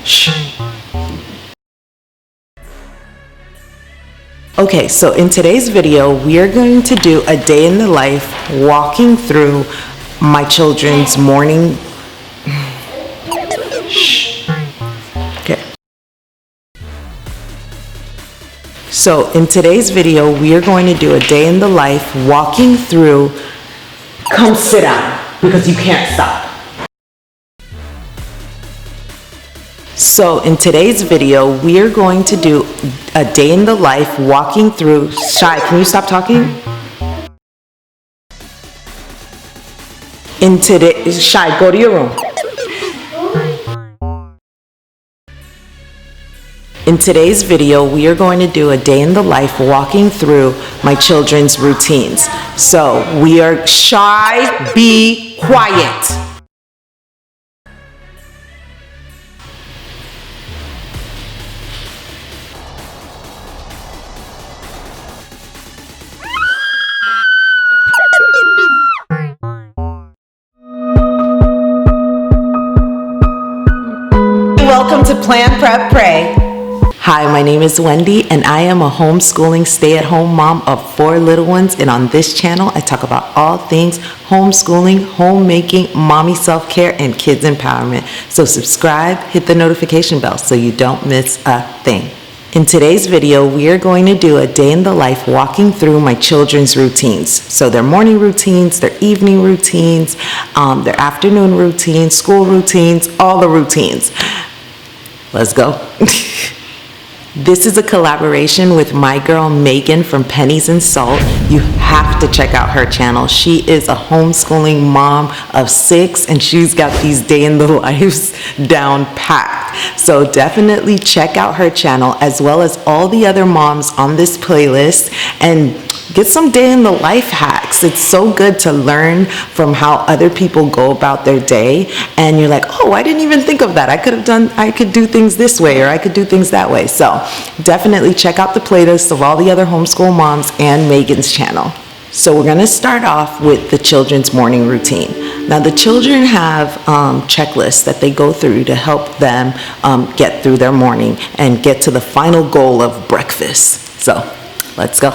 Shh. Okay, so in today's video, we are going to do a day in the life walking through my children's morning. Shh. Okay. So in today's video, we are going to do a day in the life walking through. Come sit down because you can't stop. So in today's video, we are going to do a day in the life walking through. Shai, can you stop talking? Shai, go to your room. In today's video, we are going to do a day in the life walking through my children's routines. So we are Shai, be quiet. Welcome to Plan, Prep, Pray. Hi, my name is Wendy, and I am a homeschooling stay-at-home mom of 4 little ones. And on this channel, I talk about all things homeschooling, homemaking, mommy self-care, and kids empowerment. So subscribe, hit the notification bell so you don't miss a thing. In today's video, we are going to do a day in the life walking through my children's routines. So their morning routines, their evening routines, their afternoon routines, school routines, all the routines. Let's go. This is a collaboration with my girl Megan from Pennies and Salt. You have to check out her channel. She is a homeschooling mom of 6, and she's got these day in the lives down packed. So definitely check out her channel as well as all the other moms on this playlist and get some day in the life hacks. It's so good to learn from how other people go about their day, and you're like, oh, I didn't even think of that. I could do things this way, or I could do things that way. So definitely check out the playlist of all the other homeschool moms and Megan's channel. So we're gonna start off with the children's morning routine. Now the children have checklists that they go through to help them get through their morning and get to the final goal of breakfast. So let's go.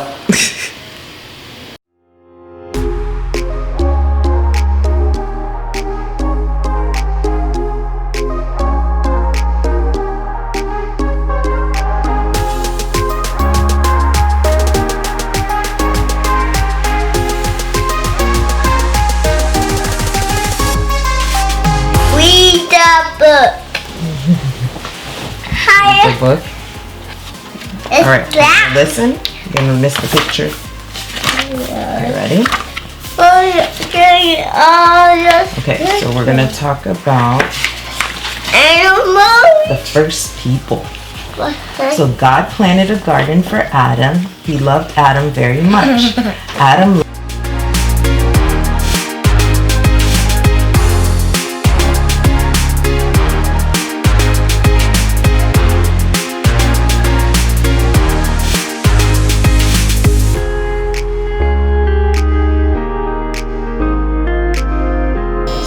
The book. All right, black. Listen. You're gonna miss the picture. Okay, ready? Okay, so we're gonna talk about animals. The first people. So God planted a garden for Adam. He loved Adam very much. Adam.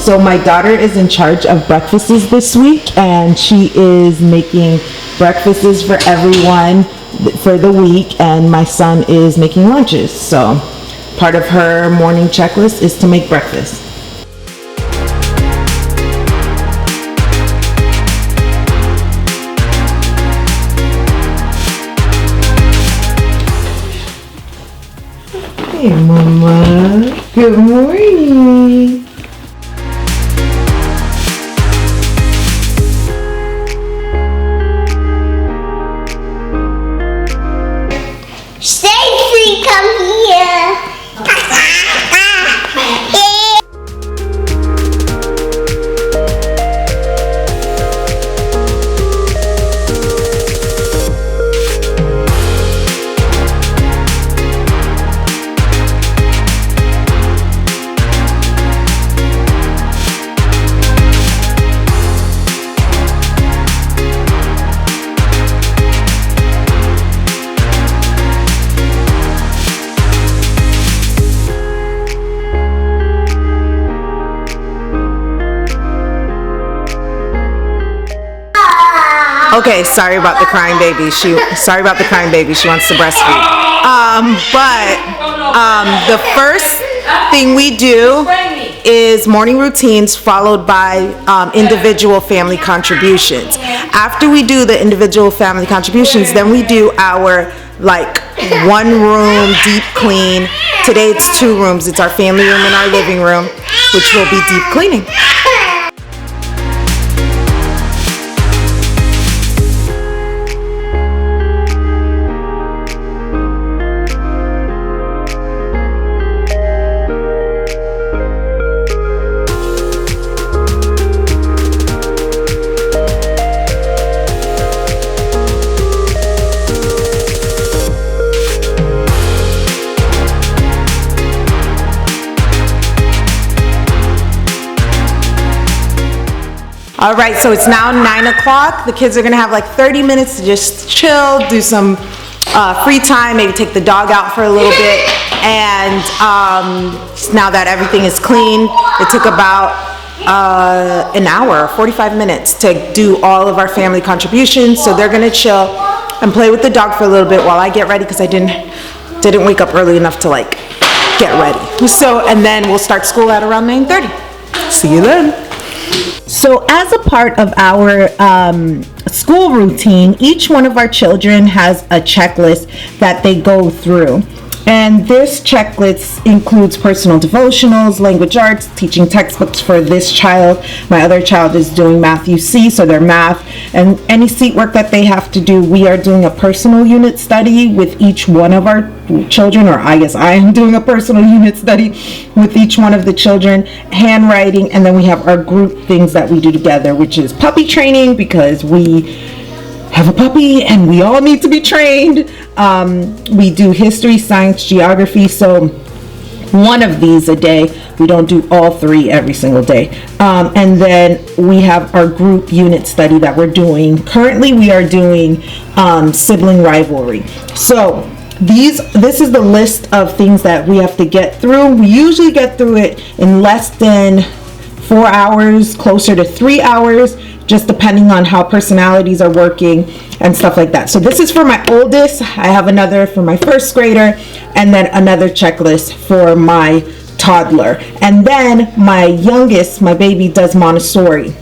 So my daughter is in charge of breakfasts this week, and she is making breakfasts for everyone for the week, and my son is making lunches. So part of her morning checklist is to make breakfast. Hey, Mama. Good morning. Stacy, come here. Okay, sorry about the crying baby. Sorry about the crying baby. She wants to breastfeed. The first thing we do is morning routines followed by individual family contributions. After we do the individual family contributions, then we do our one room deep clean. Today it's 2 rooms. It's our family room and our living room, which will be deep cleaning. All right, so it's now 9 o'clock. The kids are gonna have 30 minutes to just chill, do some free time, maybe take the dog out for a little bit. And now that everything is clean, it took about an hour, 45 minutes to do all of our family contributions. So they're gonna chill and play with the dog for a little bit while I get ready, because I didn't wake up early enough to get ready. So, and then we'll start school at around 9:30. See you then. So as a part of our school routine, each one of our children has a checklist that they go through. And this checklist includes personal devotionals, language arts, teaching textbooks for this child. My other child is doing math UC, so their math and any seat work that they have to do. We are doing a personal unit study with each one of our children, or I guess I am doing a personal unit study with each one of the children, handwriting, and then we have our group things that we do together, which is puppy training, because we have a puppy and we all need to be trained. We do history, science, geography, so one of these a day. We don't do all 3 every single day. And then we have our group unit study that we're doing. Currently we are doing sibling rivalry. So this is the list of things that we have to get through. We usually get through it in less than 4 hours, closer to 3 hours, just depending on how personalities are working and stuff like that. So this is for my oldest. I have another for my first grader, and then another checklist for my toddler. And then my youngest, my baby, does Montessori.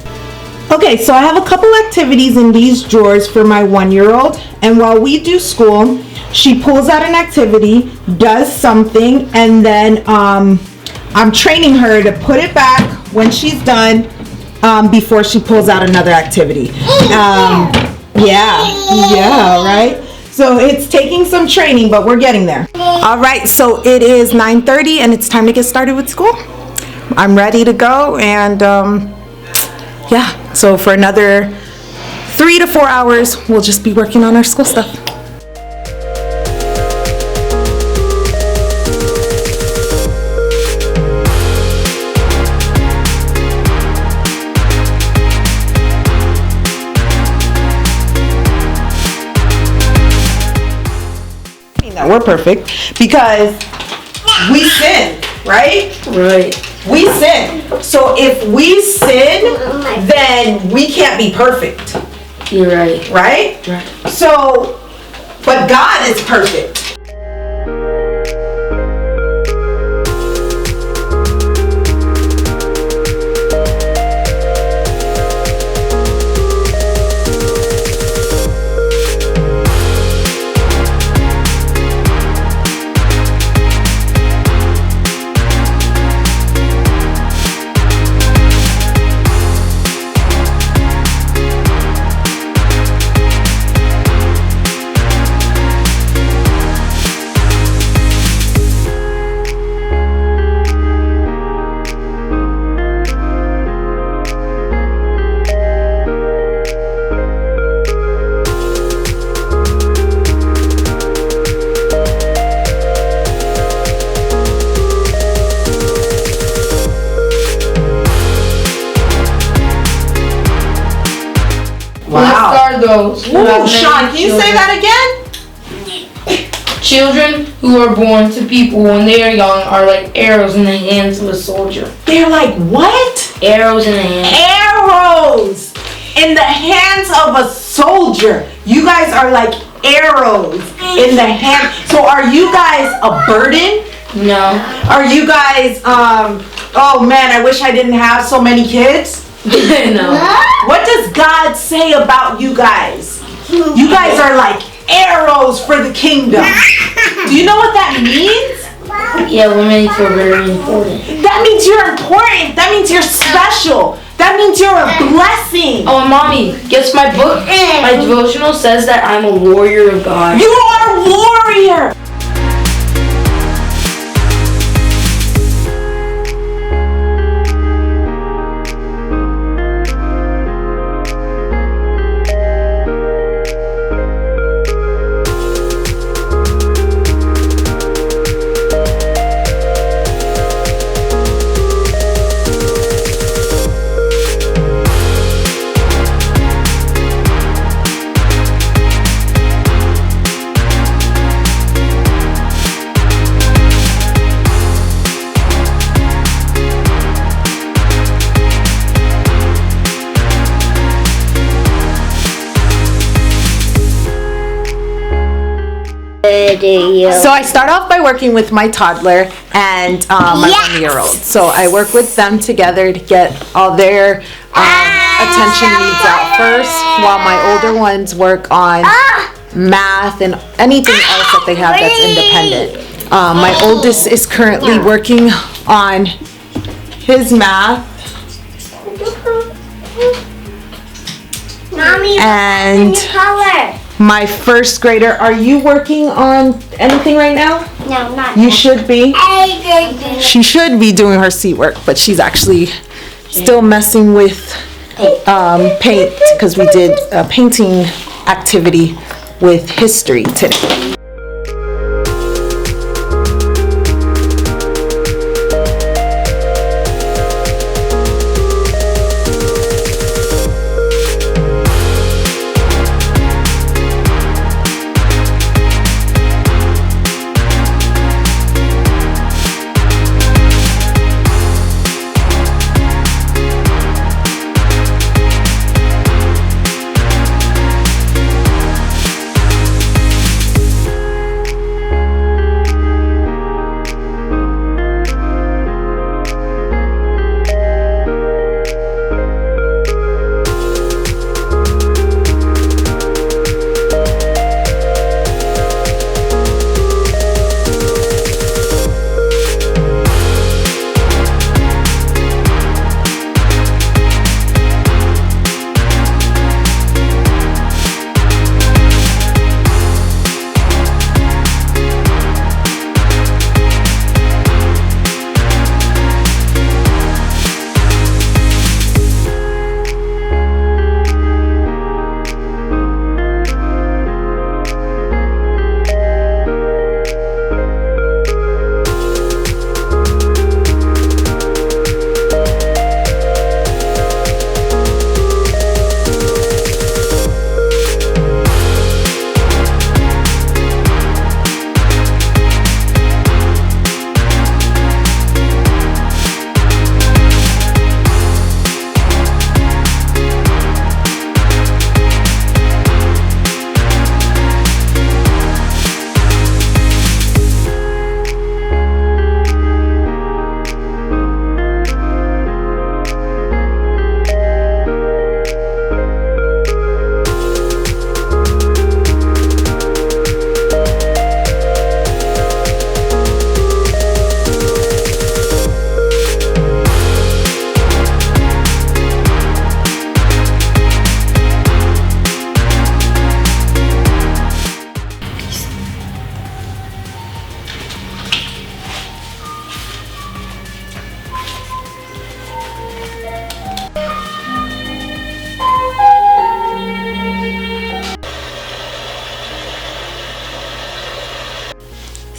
Okay, so I have a couple activities in these drawers for my 1-year-old. And while we do school, she pulls out an activity, does something, and then I'm training her to put it back when she's done, before she pulls out another activity. Yeah, right? So it's taking some training, but we're getting there. All right, so it is 9:30 and it's time to get started with school. I'm ready to go, and so for another 3 to 4 hours, we'll just be working on our school stuff. That we're perfect, because we sin, right? Right. We sin. So if we sin, then we can't be perfect. You're right. Right? Right. So, but God is perfect. Wow. Let's start those. Ooh, Sean, can you say that again? Children who are born to people when they are young are like arrows in the hands of a soldier. They're like what? Arrows in the hands. Arrows in the hands of a soldier. You guys are like arrows in the hand. So are you guys a burden? No. Are you guys, oh man, I wish I didn't have so many kids? No. What does God say about you guys? You guys are like arrows for the kingdom. Do you know what that means? Yeah, women are very important. That means you're important. That means you're special. That means you're a blessing. Oh, and mommy, guess my book, my devotional says that I'm a warrior of God. You are a warrior. So I start off by working with my toddler and my 1-year-old. So I work with them together to get all their attention needs out first, while my older ones work on math and anything else that they have that's independent. My oldest is currently working on his math. Mommy, and color. My first grader, are you working on anything right now? No, not. You should be. She should be doing her seat work, but she's actually still messing with paint because we did a painting activity with history today.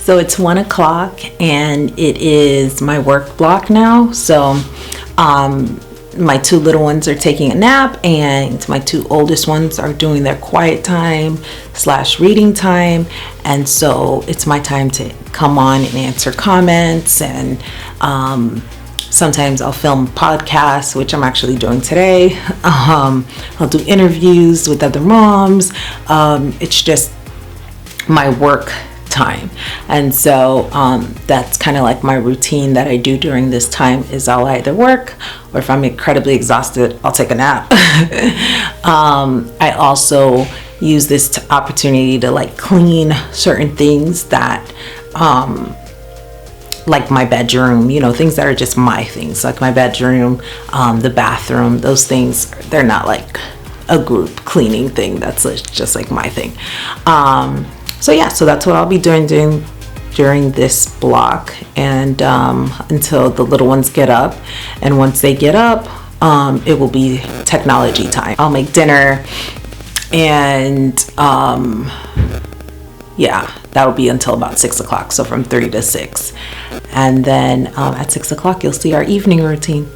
So it's 1 o'clock and it is my work block now. So my 2 little ones are taking a nap and my 2 oldest ones are doing their quiet time / reading time. And so it's my time to come on and answer comments and Sometimes I'll film podcasts, which I'm actually doing today. I'll do interviews with other moms. It's just my work time. And so that's kind of like my routine that I do during this time is I'll either work, or if I'm incredibly exhausted, I'll take a nap. I also use this opportunity to like clean certain things that like my bedroom, things that are just my things, like my bedroom, the bathroom, those things, they're not like a group cleaning thing. That's just like my thing. So that's what I'll be doing during this block, and until the little ones get up. And once they get up, it will be technology time. I'll make dinner, and that'll be until about 6 o'clock. So from 3 to 6. And then at 6 o'clock, you'll see our evening routine.